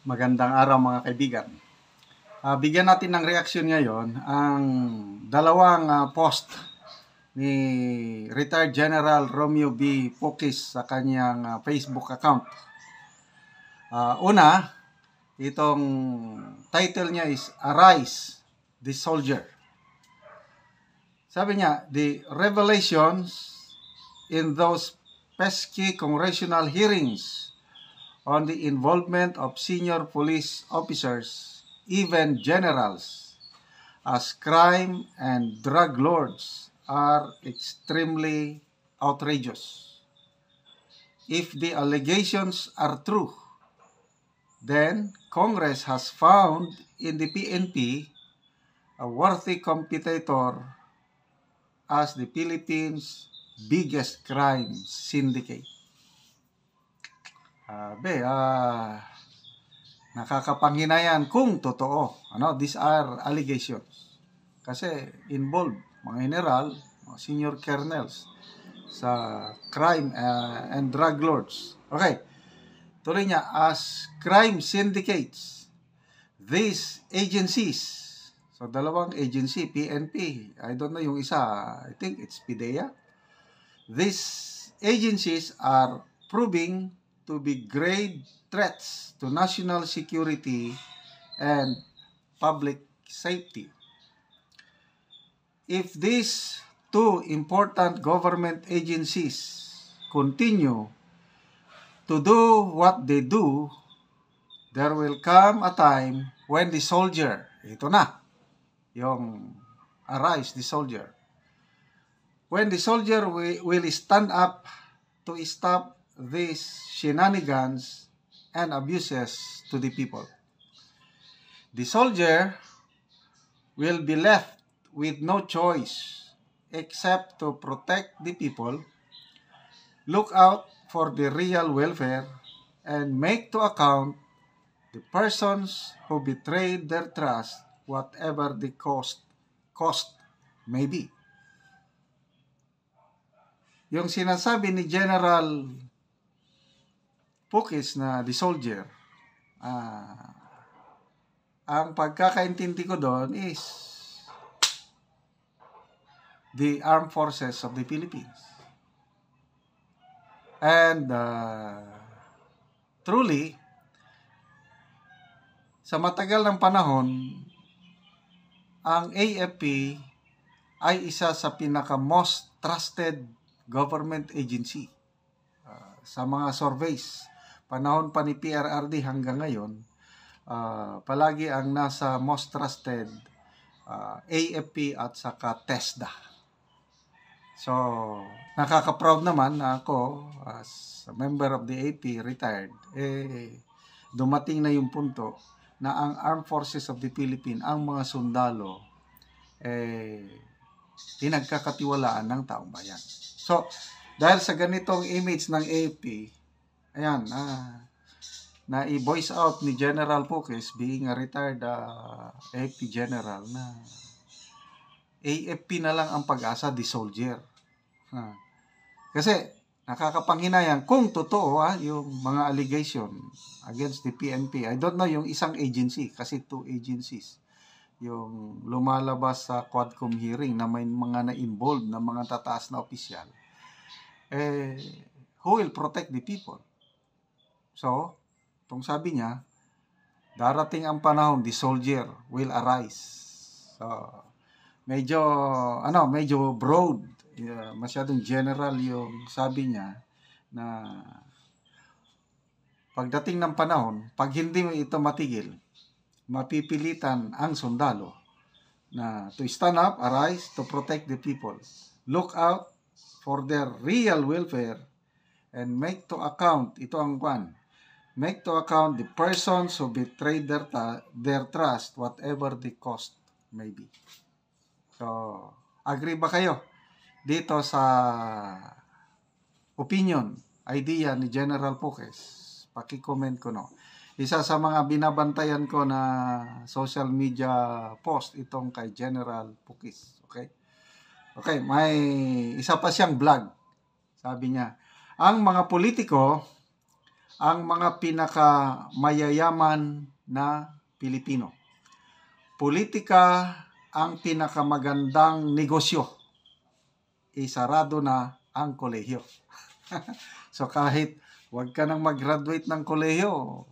Magandang araw mga kaibigan. Bigyan natin ng reaksyon ngayon ang dalawang post ni retired General Romeo B. Pukis sa kanyang Facebook account. Una, itong title niya is Arise, the Soldier. Sabi niya, the revelations in those pesky congressional hearings on the involvement of senior police officers, even generals, as crime and drug lords are extremely outrageous. If the allegations are true, then Congress has found in the PNP a worthy competitor as the Philippines' biggest crime syndicate. Nakakapanghinayang kung totoo. These are allegations. Kasi involved mga general, mga senior colonels sa crime and drug lords. Okay. Tuloy niya, as crime syndicates, these agencies, so dalawang agency, PNP, I don't know yung isa, I think it's PDEA. These agencies are proving to be grave threats to national security and public safety. If these two important government agencies continue to do what they do, there will come a time when the soldier, ito na, yung Arise, the soldier, when the soldier will stand up to stop these shenanigans and abuses to the people. The soldier will be left with no choice except to protect the people, look out for the real welfare, and make to account the persons who betrayed their trust, whatever the cost may be. Yung sinasabi ni General Pukis na the soldier, ang pagkakaintindi ko doon is the armed forces of the Philippines. And truly, sa matagal ng panahon, ang AFP ay isa sa pinaka-most trusted government agency. Sa mga surveys, panahon pa ni PRRD hanggang ngayon, palagi ang nasa most trusted AFP at saka TESDA. So, nakaka-proud naman na ako as a member of the AP, retired, dumating na yung punto na ang Armed Forces of the Philippines, ang mga sundalo, pinagkakatiwalaan ng taong bayan. So, dahil sa ganitong image ng AFP, ayan, na i-voice out ni General Pukis, being a retired AFP general, na AFP na lang ang pag-asa, the soldier. Kasi, nakakapanghinayang kung totoo yung mga allegation against the PNP. I don't know yung isang agency, kasi two agencies yung lumalabas sa Quadcom hearing na may mga na-involved na mga tataas na opisyal. Who will protect the people? So, itong sabi niya, darating ang panahon, the soldier will arise. So, medyo broad, masyadong general yung sabi niya, na pagdating ng panahon, pag hindi mo ito matigil, mapipilitan ang sundalo na to stand up, arise, to protect the people. Look out for their real welfare and make to account, ito ang make to account the persons who betrayed their trust, whatever the cost may be. So, agree ba kayo dito sa opinion, idea ni General Pukis? Paki-comment ko, no. Isa sa mga binabantayan ko na social media post itong kay General Pukis. Okay, may isa pa siyang vlog. Sabi niya, ang mga politiko ang mga pinakamayayaman na Pilipino. Politika ang pinakamagandang negosyo. Isarado na ang kolehiyo. So kahit wag ka nang mag-graduate ng kolehiyo,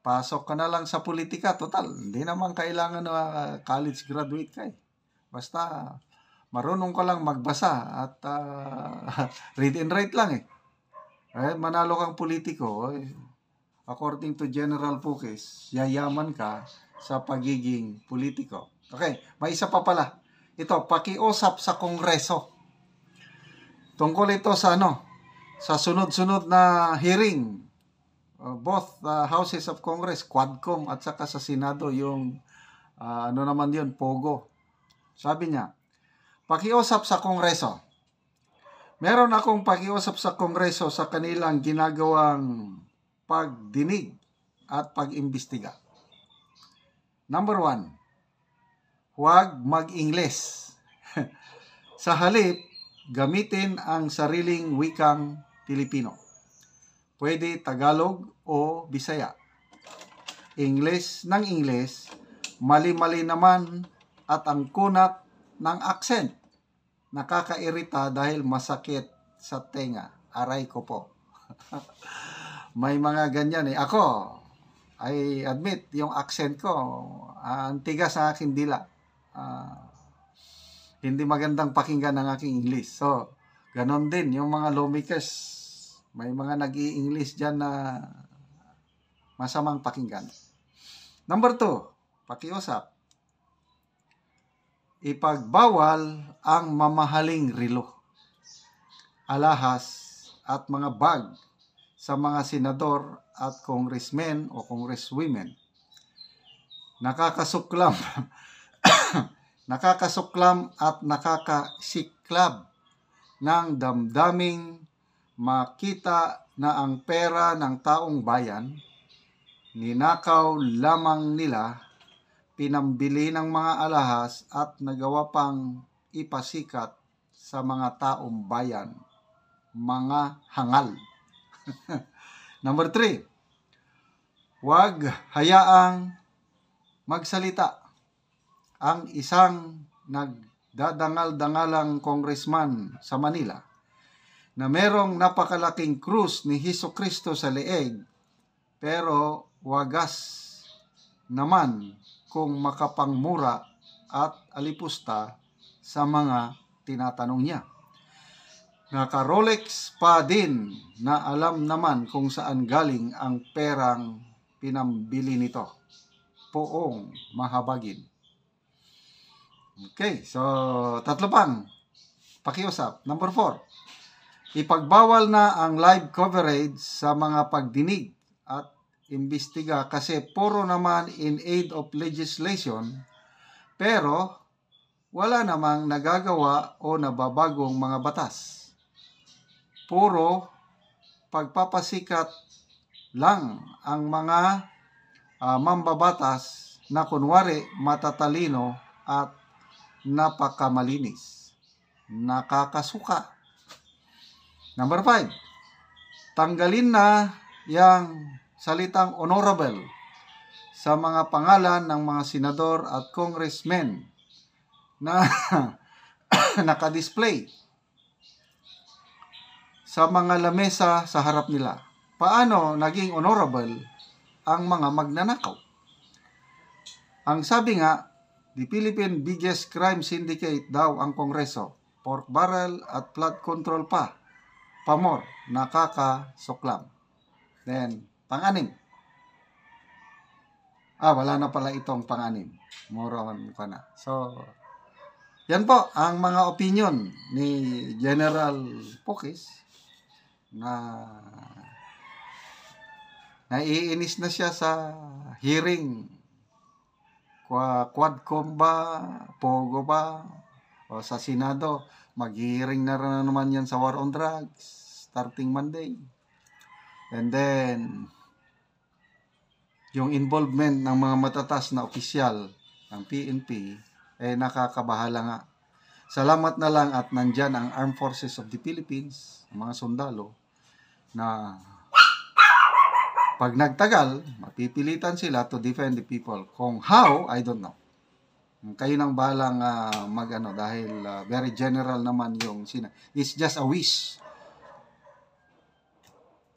pasok ka na lang sa politika. Total, hindi naman kailangan na college graduate ka eh. Basta marunong ka lang magbasa at read and write lang eh. Manalo kang politiko, according to General Pukis, yayaman ka sa pagiging politiko. Okay, may isa pa pala. Ito, pakiusap sa Kongreso. Tungkol ito sa sa sunod-sunod na hearing, both houses of Congress, Quadcom at saka sa Senado, yung naman yun, Pogo. Sabi niya, pakiusap sa Kongreso. Meron akong pakiusap sa Kongreso sa kanilang ginagawang pagdinig at pag-imbestiga. Number 1, huwag mag-Ingles. Sa halip, gamitin ang sariling wikang Pilipino. Pwede Tagalog o Bisaya. Ingles ng Ingles, mali-mali naman at ang kunat ng accent. Nakakairita dahil masakit sa tenga. Aray ko po. May mga ganyan eh. Ako, I admit, yung accent ko, ang tigas sa aking dila. Hindi magandang pakinggan ng aking English. So, ganon din yung mga lawmakers. May mga nag-i-English dyan na masamang pakinggan. Number 2, pakiusap. Ipagbawal ang mamahaling relo, alahas at mga bag sa mga senador at congressmen o congresswomen. Nakakasuklam at nakakasiklab ng damdaming makita na ang pera ng taong bayan, ninakaw lamang nila, pinambili ng mga alahas at nagawa pang ipasikat sa mga taong bayan, mga hangal. Number 3, huwag hayaang magsalita ang isang nagdadangal-dangalang congressman sa Manila na merong napakalaking krus ni Hesukristo sa leeg, pero wagas naman kung makapangmura at alipusta sa mga tinatanong niya. Naka-Rolex pa din na alam naman kung saan galing ang perang pinambili nito. Poong mahabagin. Okay, so 3 pang pakiusap. Number 4, ipagbawal na ang live coverage sa mga pagdinig at imbestiga kasi puro naman in aid of legislation pero wala namang nagagawa o nababagong mga batas. Puro pagpapasikat lang ang mga mambabatas na kunwari matatalino at napakamalinis. Nakakasuka. Number 5, tanggalin na yang salitang honorable sa mga pangalan ng mga senador at congressmen na nakadisplay sa mga lamesa sa harap nila. Paano naging honorable ang mga magnanakaw? Ang sabi nga, the Philippine biggest crime syndicate daw ang Kongreso. Pork barrel at flood control pa. Pamor, nakakasuklam. Then, pang-6. Wala na pala itong pang-6. Moron pa na. So, yan po ang mga opinion ni General Pukis na naiinis na siya sa hearing. Quadcom ba, Pogo ba, o sa Senado. Mag-hearing na naman yan sa War on Drugs starting Monday. And then, yung involvement ng mga matatas na opisyal ng PNP, nakakabahala nga. Salamat na lang at nandyan ang Armed Forces of the Philippines, mga sundalo, na Pag nagtagal, mapipilitan sila to defend the people. Kung how, I don't know. Kayo nang balang mag-ano dahil very general naman yung it's just a wish.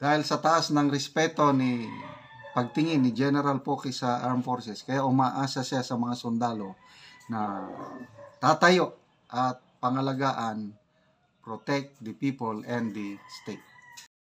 Dahil sa taas ng respeto ni pagtingin ni General Poki sa Armed Forces, kaya umaasa siya sa mga sundalo na tatayo at pangalagaan, protect the people and the state.